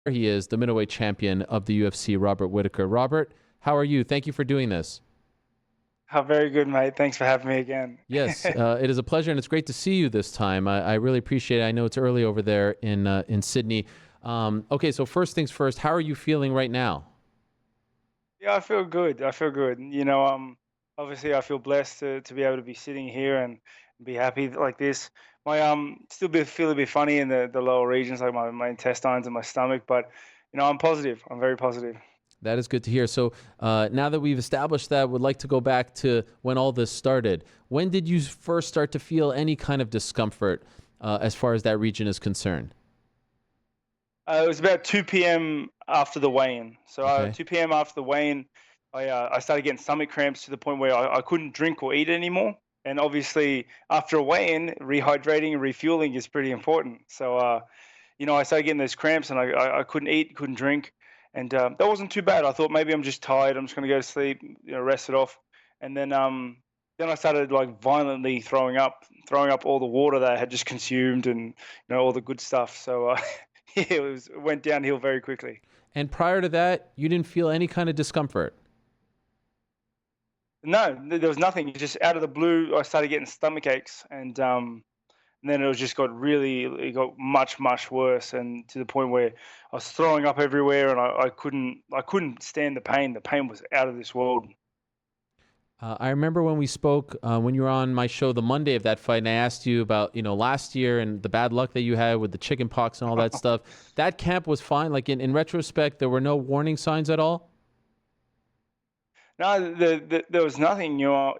He is the middleweight champion of the UFC, Robert Whittaker. Robert, how are you? Thank you for doing this. How very good, mate. Thanks for having me again. Yes, it is a pleasure, and it's great to see you this time. I really appreciate it. I know it's early over there in Sydney. Okay, so first things first, how are you feeling right now? Yeah, I feel good. I feel good. Obviously I feel blessed to be able to be sitting here and be happy like this. My still feel a bit funny in the lower regions, like my intestines and my stomach, but I'm positive. I'm very positive. That is good to hear. So now that we've established that, would like to go back to when all this started. When did you first start to feel any kind of discomfort as far as that region is concerned? It was about 2 p.m. after the weigh-in. So Okay. 2 p.m. after the weigh-in, I started getting stomach cramps to the point where I couldn't drink or eat anymore. And obviously, after a weigh-in, rehydrating and refueling is pretty important. So, I started getting those cramps, and I couldn't eat, couldn't drink, and that wasn't too bad. I thought maybe I'm just tired. I'm just going to go to sleep, rest it off, and then I started like violently throwing up all the water that I had just consumed, and all the good stuff. So yeah, it went downhill very quickly. And prior to that, you didn't feel any kind of discomfort? No, there was nothing. Just out of the blue, I started getting stomach aches, and then it got much, much worse, and to the point where I was throwing up everywhere, and I couldn't stand the pain. The pain was out of this world. I remember when we spoke, when you were on my show the Monday of that fight, and I asked you about, last year and the bad luck that you had with the chicken pox and all that stuff. That camp was fine. Like in retrospect, there were no warning signs at all? No, there was nothing. I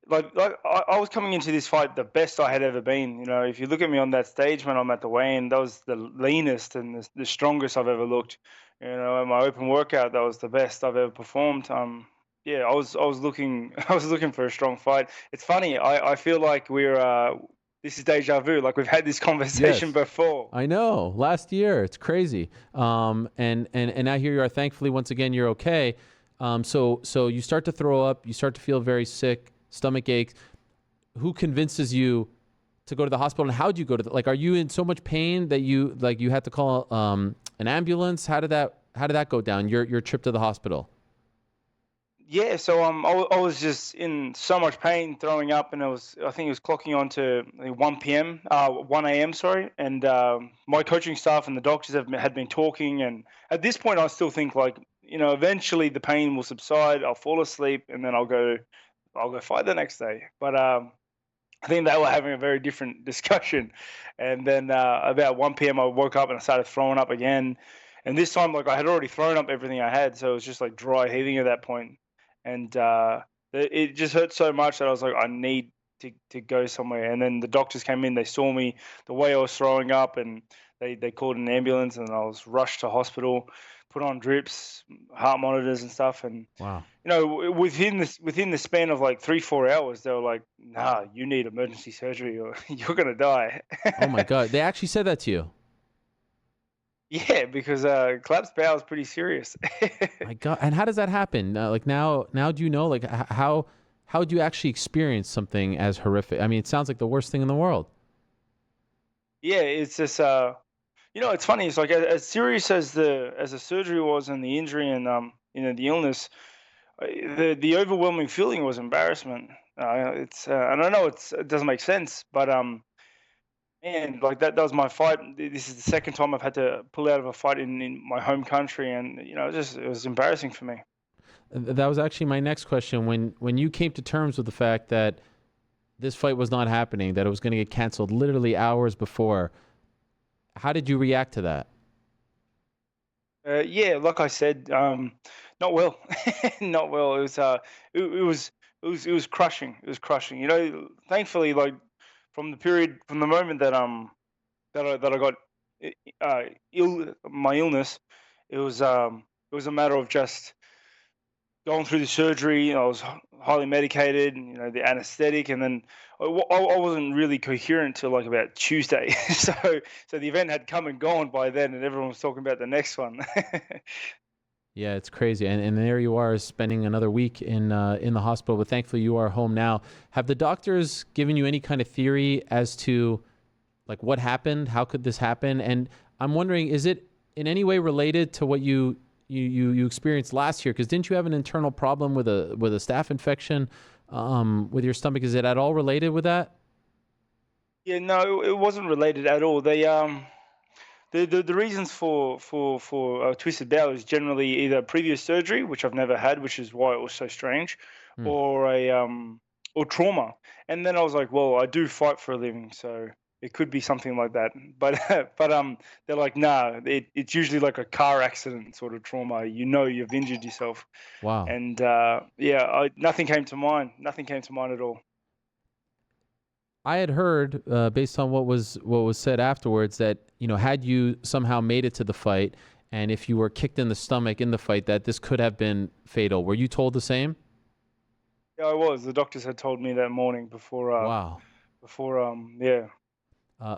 was coming into this fight the best I had ever been. If you look at me on that stage when I'm at the weigh-in, that was the leanest and the strongest I've ever looked. In my open workout, that was the best I've ever performed. Yeah, I was looking I was looking for a strong fight. It's funny. I feel like this is deja vu. Like we've had this conversation Yes. before. I know. Last year, it's crazy. And now here you are. Thankfully, once again, you're okay. So you start to throw up. You start to feel very sick, stomach aches. Who convinces you to go to the hospital? And how do you go to are you in so much pain that you had to call an ambulance? How did that go down? Your trip to the hospital. Yeah, so I was just in so much pain, throwing up, and I think it was clocking on to 1 p.m., 1 a.m. Sorry, and my coaching staff and the doctors had been talking, and at this point, I still think like eventually the pain will subside. I'll fall asleep, and then I'll go fight the next day. But I think they were having a very different discussion, and then about 1 p.m. I woke up and I started throwing up again, and this time like I had already thrown up everything I had, so it was just like dry heaving at that point and it just hurt so much that I was like, I need to go somewhere. And then the doctors came in, they saw me the way I was throwing up, and they called an ambulance, and I was rushed to hospital, put on drips, heart monitors, and stuff. And Wow. within the span of like 3-4 hours, they were like, "Nah, you need emergency surgery, or you're gonna die." Oh my God. They actually said that to you. Yeah, because collapsed bowel is pretty serious. My God. And how does that happen? Now do you know how do you actually experience something as horrific? I mean, it sounds like the worst thing in the world. Yeah, it's just it's funny. It's like as serious as the surgery was and the injury and the illness, the overwhelming feeling was embarrassment. It's and I know it doesn't make sense, but man, like that was my fight. This is the second time I've had to pull out of a fight in my home country, and it was embarrassing for me. That was actually my next question. When you came to terms with the fact that this fight was not happening, that it was going to get canceled literally hours before, how did you react to that? Yeah, like I said, not well, not well. It was crushing. It was crushing. Thankfully, like from the moment that I got my illness, it was a matter of just going through the surgery. I was highly medicated, the anesthetic, and then I wasn't really coherent till like about Tuesday. So the event had come and gone by then, and everyone was talking about the next one. Yeah, it's crazy. And there you are spending another week in the hospital, but thankfully you are home now. Have the doctors given you any kind of theory as to like what happened? How could this happen? And I'm wondering, is it in any way related to what you experienced last year? Because didn't you have an internal problem with a staph infection with your stomach? Is it at all related with that? Yeah, no, it wasn't related at all. The reasons for twisted bowel is generally either previous surgery, which I've never had, which is why it was so strange, Hmm. or or trauma. And then I was like, well, I do fight for a living, so it could be something like that. But they're like, nah, it's usually like a car accident sort of trauma. You know, you've injured yourself, Wow. and yeah, nothing came to mind. Nothing came to mind at all. I had heard, based on what was said afterwards, that had you somehow made it to the fight, and if you were kicked in the stomach in the fight, that this could have been fatal. Were you told the same? Yeah, I was. The doctors had told me that morning Wow. yeah.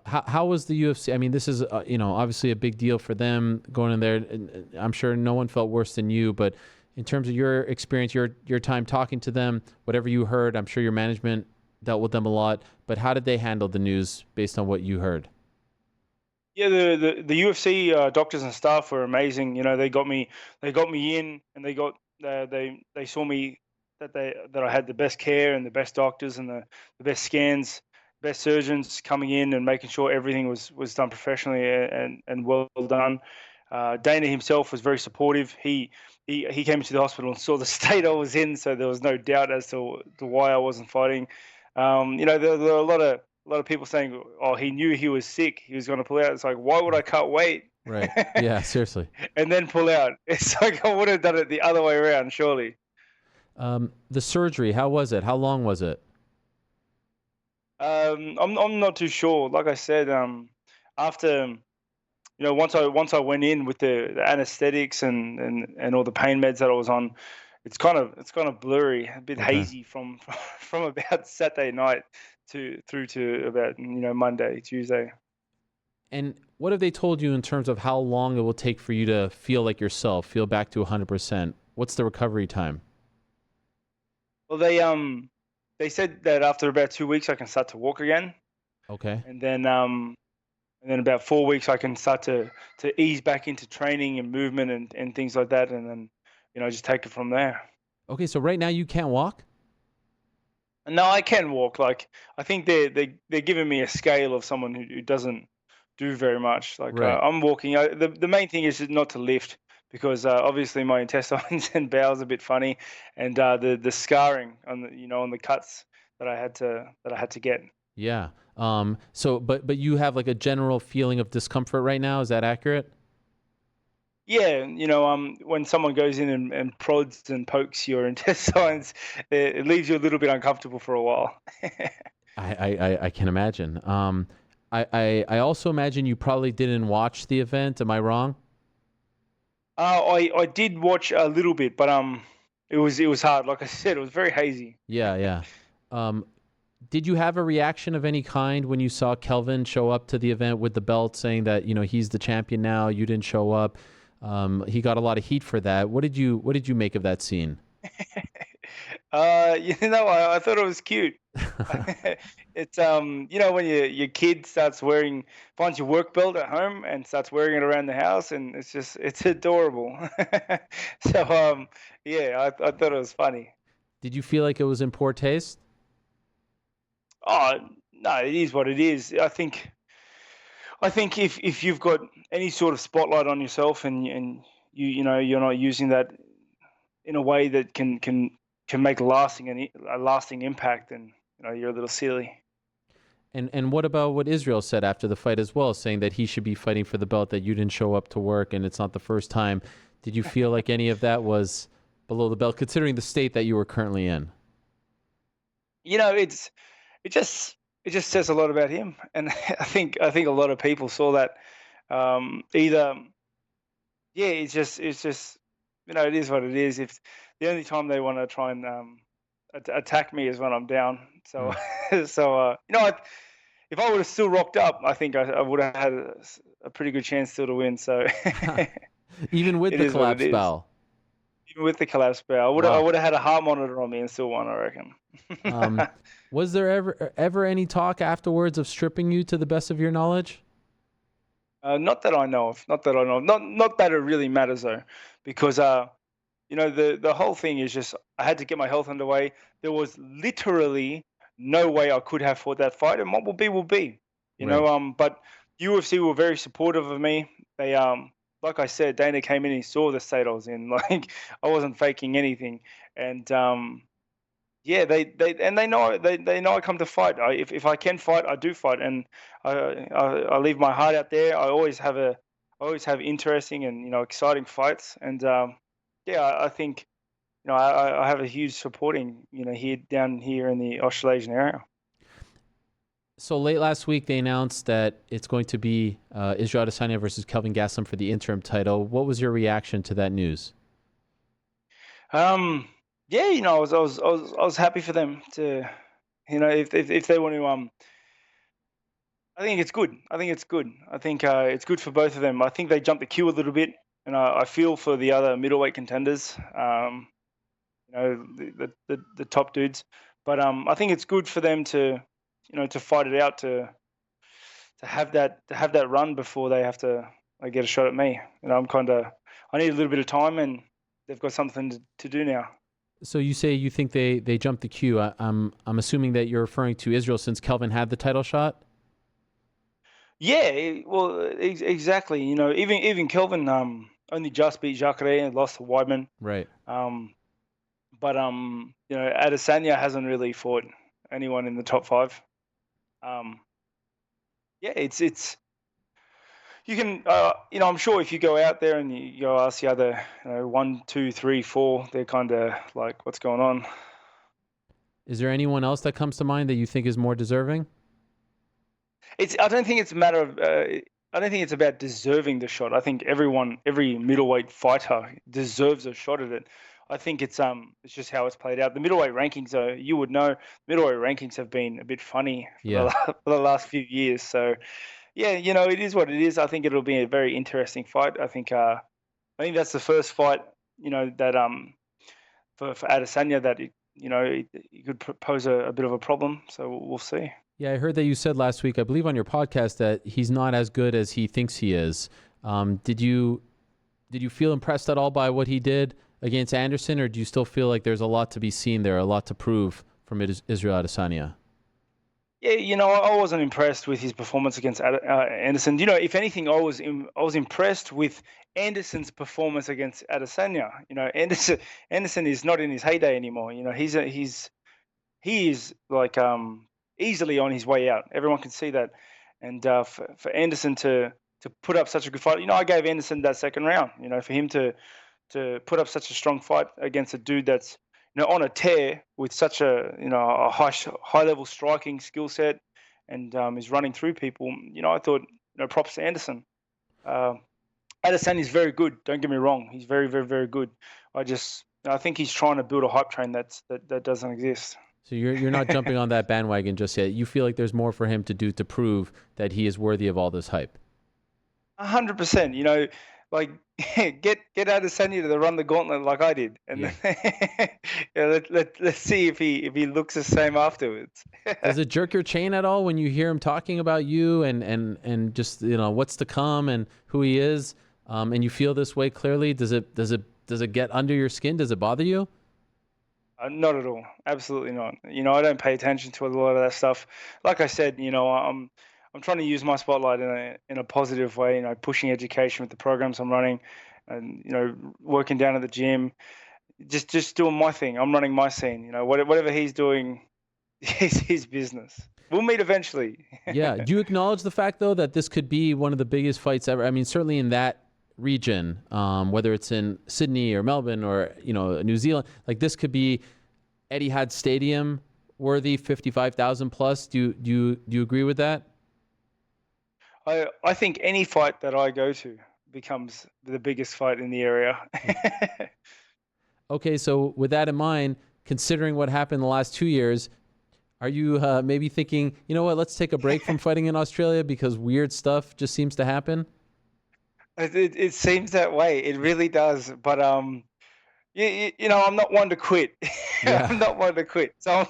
How was the UFC? I mean, this is obviously a big deal for them going in there. And I'm sure no one felt worse than you, but in terms of your experience, your time talking to them, whatever you heard, I'm sure your management dealt with them a lot. But how did they handle the news based on what you heard? Yeah, the UFC doctors and staff were amazing. You know, they got me in, and they saw me that I had the best care and the best doctors and the best scans, best surgeons coming in and making sure everything was done professionally and well done. Dana himself was very supportive. He came into the hospital and saw the state I was in, so there was no doubt as to why I wasn't fighting. You know, there were a lot of people saying, "Oh, he knew he was sick. He was going to pull out." It's like, why would I cut weight Right. Yeah, seriously. and then pull out? It's like I would have done it the other way around, surely. The surgery, how was it? How long was it? I'm not too sure. Like I said, after once I went in with the anesthetics and all the pain meds that I was on, it's kind of blurry, a bit Okay. hazy from from about Saturday night to through to about Monday, Tuesday. And what have they told you in terms of how long it will take for you to feel like yourself, feel back to 100%? What's the recovery time? Well, they said that after about 2 weeks I can start to walk again, Okay. and then about 4 weeks I can start to ease back into training and movement and things like that, and then just take it from there. Okay, so right now you can't walk? And now I can walk. Like I think they're giving me a scale of someone who doesn't do very much. Like Right. I'm walking. The main thing is just not to lift because obviously my intestines and bowels are a bit funny, and the scarring on on the cuts that I had to get. Yeah. So but you have like a general feeling of discomfort right now, is that accurate? Yeah, when someone goes in and prods and pokes your intestines, it leaves you a little bit uncomfortable for a while. I can imagine. I also imagine you probably didn't watch the event. Am I wrong? I did watch a little bit, but it was hard. Like I said, it was very hazy. Yeah, yeah. Um, did you have a reaction of any kind when you saw Kelvin show up to the event with the belt, saying that he's the champion now? You didn't show up. He got a lot of heat for that. What did you make of that scene? I thought it was cute. It's when your kid finds your work belt at home and starts wearing it around the house, and it's adorable. So yeah, I thought it was funny. Did you feel like it was in poor taste? Oh no, it is what it is. I think if you've got any sort of spotlight on yourself and you're not using that in a way that can make a lasting impact, then you're a little silly. And what about what Israel said after the fight as well, saying that he should be fighting for the belt, that you didn't show up to work and it's not the first time. Did you feel like any of that was below the belt, considering the state that you were currently in? It's it just says a lot about him, and I think a lot of people saw that. Either yeah, it's just it is what it is. If the only time they want to try and attack me is when I'm down. So Hmm. so if I would have still rocked up, I think I would have had a pretty good chance still to win. So Even with it the is what it collapsed is. bowel. Even with the collapse bow, I Wow. would have had a heart monitor on me and still won, I reckon. Um, was there ever any talk afterwards of stripping you, to the best of your knowledge? Not that I know of. Not that I know of. Not that it really matters though, because the whole thing is just I had to get my health underway. There was literally no way I could have fought that fight, and what will be will be. Right. But UFC were very supportive of me. They like I said, Dana came in, he saw the state I was in. Like I wasn't faking anything, and yeah, they know they know I come to fight. If I can fight, I do fight, and I leave my heart out there. I always have interesting and exciting fights, and yeah, I think I have a huge supporting here down here in the Australasian area. So late last week, they announced that it's going to be Israel Adesanya versus Kelvin Gastelum for the interim title. What was your reaction to that news? Yeah, I was happy for them to, if they want to, I think it's good. I think it's good. I think it's good for both of them. I think they jumped the queue a little bit, and I feel for the other middleweight contenders. The top dudes, but I think it's good for them to fight it out to have that run before they have to get a shot at me. I need a little bit of time, and they've got something to do now. So you say you think they jumped the queue. I'm assuming that you're referring to Israel since Kelvin had the title shot. Yeah, well, exactly. Even Kelvin only just beat Jacare and lost to Weidman. Right. But Adesanya hasn't really fought anyone in the top five. Yeah, it's you can I'm sure if you go out there and you go ask the other 1, 2, 3, 4, they're kind of like, what's going on? Is there anyone else that comes to mind that you think is more deserving? I don't think it's a matter of. I don't think it's about deserving the shot. I think every middleweight fighter deserves a shot at it. I think it's just how it's played out. The middleweight rankings, you would know, middleweight rankings have been a bit funny Yeah. for the last few years. So yeah, it is what it is. I think it'll be a very interesting fight. I think that's the first fight, that for Adesanya that it could pose a bit of a problem. So we'll see. Yeah, I heard that you said last week, I believe on your podcast, that he's not as good as he thinks he is. Did you feel impressed at all by what he did against Anderson, or do you still feel like there's a lot to be seen there, a lot to prove from Israel Adesanya? Yeah, I wasn't impressed with his performance against Anderson. If anything, I was impressed with Anderson's performance against Adesanya. Anderson is not in his heyday anymore. He is like easily on his way out. Everyone can see that. And for Anderson to put up such a good fight, I gave Anderson that second round. For him to put up such a strong fight against a dude that's on a tear with such a high level striking skill set, and is running through people. I thought props to Anderson. Adesanya is very good. Don't get me wrong. He's very, very, very good. I think he's trying to build a hype train that doesn't exist. So you're not jumping on that bandwagon just yet. You feel like there's more for him to do to prove that he is worthy of all this hype. 100%. Like get Adesanya to run the gauntlet like I did, and let's see if he looks the same afterwards. Does it jerk your chain at all when you hear him talking about you and just what's to come and who he is, and you feel this way clearly? Does it get under your skin? Does it bother you? Not at all. Absolutely not. I don't pay attention to a lot of that stuff. Like I said, I'm trying to use my spotlight in a positive way. Pushing education with the programs I'm running, and working down at the gym, just doing my thing. I'm running my scene. Whatever he's doing, is his business. We'll meet eventually. Yeah. Do you acknowledge the fact though that this could be one of the biggest fights ever? I mean, certainly in that region, whether it's in Sydney or Melbourne or New Zealand, like this could be Etihad Stadium worthy, 55,000 plus. Do you agree with that? I think any fight that I go to becomes the biggest fight in the area. Okay, so with that in mind, considering what happened the last 2 years, are you maybe thinking, you know what, let's take a break from fighting in Australia because weird stuff just seems to happen? It seems that way. It really does. But I'm not one to quit. Yeah. I'm not one to quit. So I'm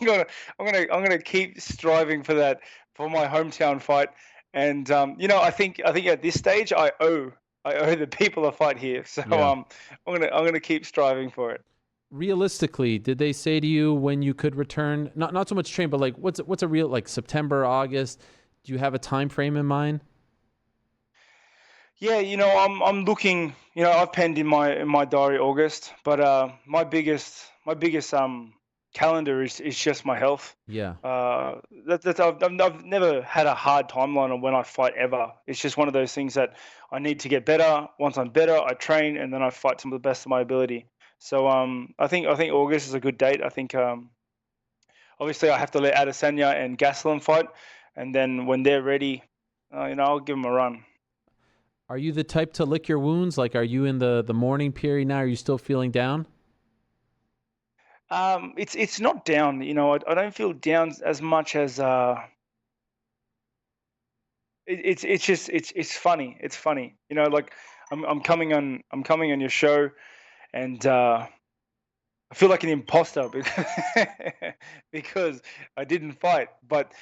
gonna keep striving for that, for my hometown fight. And I think at this stage I owe the people a fight here. So Yeah. I'm gonna keep striving for it. Realistically, did they say to you when you could return? Not so much train, but like what's a real, like, September, August? Do you have a time frame in mind? Yeah, I'm looking. I've penned in my diary August, but my biggest calendar is just my health. Yeah. I've never had a hard timeline on when I fight ever. It's just one of those things that I need to get better. Once I'm better, I train and then I fight to the best of my ability. So I think August is a good date. I think obviously I have to let Adesanya and Gastelum fight, and then when they're ready, I'll give them a run. Are you the type to lick your wounds? Like, are you in the mourning period now? Are you still feeling down? It's not down. I don't feel down as much as it's just it's funny. It's funny. Like I'm coming on your show, and I feel like an imposter because because I didn't fight, but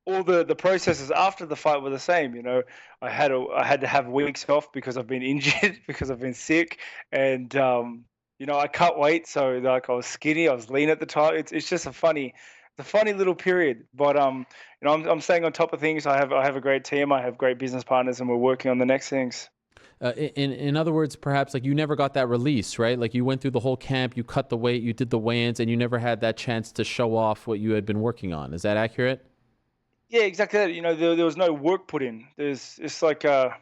all the processes after the fight were the same. I had to have weeks off because I've been injured, because I've been sick, and I cut weight, so like I was skinny, I was lean at the time. It's just a funny little period. But I'm staying on top of things. I have a great team, I have great business partners, and we're working on the next things. In other words, perhaps like you never got that release, right? Like you went through the whole camp, you cut the weight, you did the weigh-ins, and you never had that chance to show off what you had been working on. Is that accurate? Yeah, exactly that. There was no work put in. It's like yeah,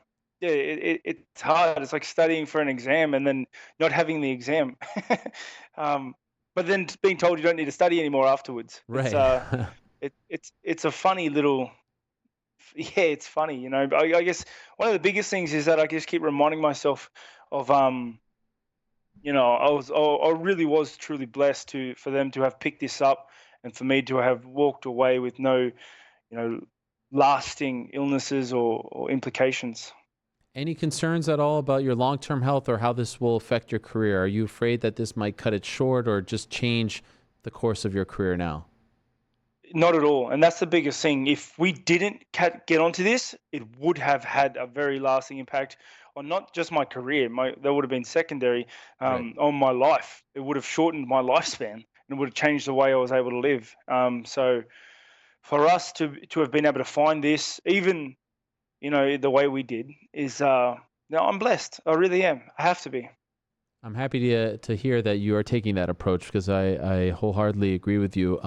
it's hard. It's like studying for an exam and then not having the exam. um, but then being told you don't need to study anymore afterwards. It's Right. it's a funny little yeah, it's funny. I guess one of the biggest things is that I just keep reminding myself of I really was truly blessed to for them to have picked this up and for me to have walked away with no lasting illnesses or implications. Any concerns at all about your long-term health or how this will affect your career? Are you afraid that this might cut it short or just change the course of your career now? Not at all, and that's the biggest thing. If we didn't get onto this, it would have had a very lasting impact on not just my career. That would have been secondary Right. on my life. It would have shortened my lifespan, and it would have changed the way I was able to live. So for us to have been able to find this, even the way we did, is no, I'm blessed. I really am. I have to be. I'm happy to hear that you are taking that approach because I wholeheartedly agree with you.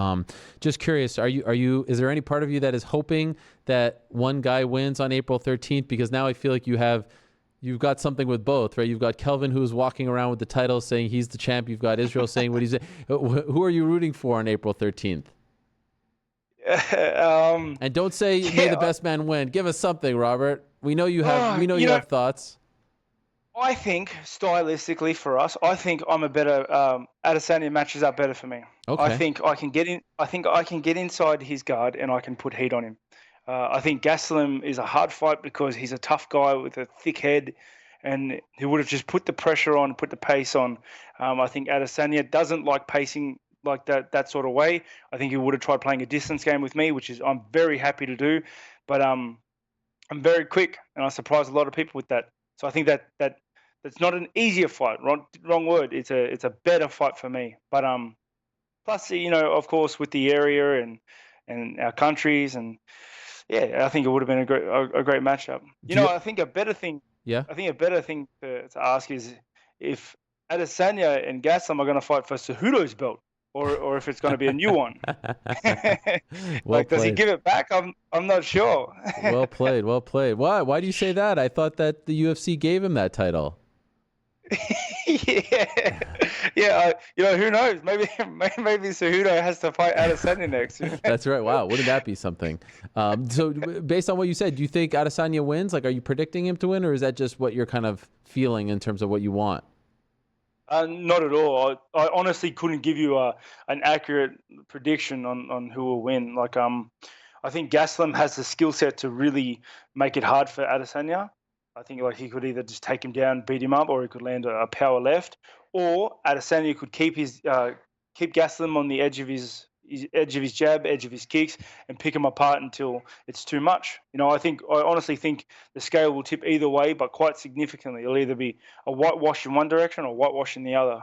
Just curious, are you is there any part of you that is hoping that one guy wins on April 13th? Because now I feel like you've got something with both, right? You've got Kelvin who's walking around with the title saying he's the champ. You've got Israel saying what he's. Who are you rooting for on April 13th? And don't say may the Yeah. best man win. Give us something, Robert. We know you have Oh, we know you have thoughts. I think stylistically for us, I think I'm a better Adesanya matches up better for me. I Okay. think I can get in. I think I can get inside his guard and I can put heat on him. I think Gastelum is a hard fight because he's a tough guy with a thick head, and he would have just put the pressure on, put the pace on. I think Adesanya doesn't like pacing like that sort of way. I think he would have tried playing a distance game with me, which is I'm very happy to do, but I'm very quick, and I surprise a lot of people with that. So I think that's not an easier fight. Wrong word. It's a better fight for me. But plus of course with the area and our countries and yeah, I think it would have been a great matchup. Do you? I think a better thing. Yeah. I think a better thing to ask is if Adesanya and Gaslam are going to fight for Cejudo's belt, or if it's going to be a new one. Well Like, does he played. give it back? I'm not sure. Well played. Well played. Why? Why do you say that? I thought that the UFC gave him that title. Yeah, yeah. Who knows? Maybe Cejudo has to fight Adesanya next. That's right. Wow. Wouldn't that be something? So, based on what you said, do you think Adesanya wins? Like, are you predicting him to win, or is that just what you're kind of feeling in terms of what you want? Not at all. I honestly couldn't give you an accurate prediction on who will win. Like, I think Gaslam has the skill set to really make it hard for Adesanya. I think like he could either just take him down, beat him up, or he could land a power left, or Adesanya could keep Gaslam on the edge of edge of his jab, edge of his kicks, and pick him apart until it's too much. I honestly think the scale will tip either way, but quite significantly. It'll either be a whitewash in one direction or whitewash in the other.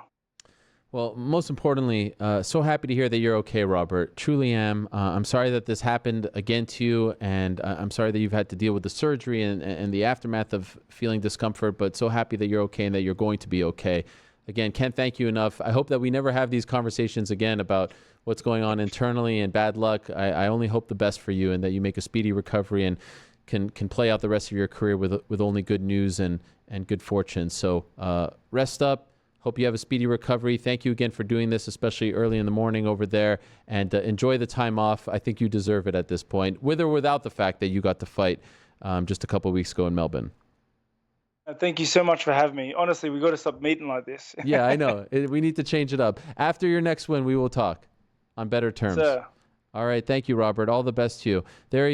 Well, most importantly, so happy to hear that you're okay, Robert. Truly am. I'm sorry that this happened again to you, and I'm sorry that you've had to deal with the surgery and the aftermath of feeling discomfort, but so happy that you're okay and that you're going to be okay. Again, can't thank you enough. I hope that we never have these conversations again about what's going on internally and bad luck. I only hope the best for you and that you make a speedy recovery and can play out the rest of your career with only good news and good fortune. So rest up. Hope you have a speedy recovery. Thank you again for doing this, especially early in the morning over there. And enjoy the time off. I think you deserve it at this point, with or without the fact that you got to fight just a couple of weeks ago in Melbourne. Thank you so much for having me. Honestly, we got to stop meeting like this. Yeah, I know. We need to change it up. After your next win, we will talk on better terms. Sir. All right. Thank you, Robert. All the best to you. There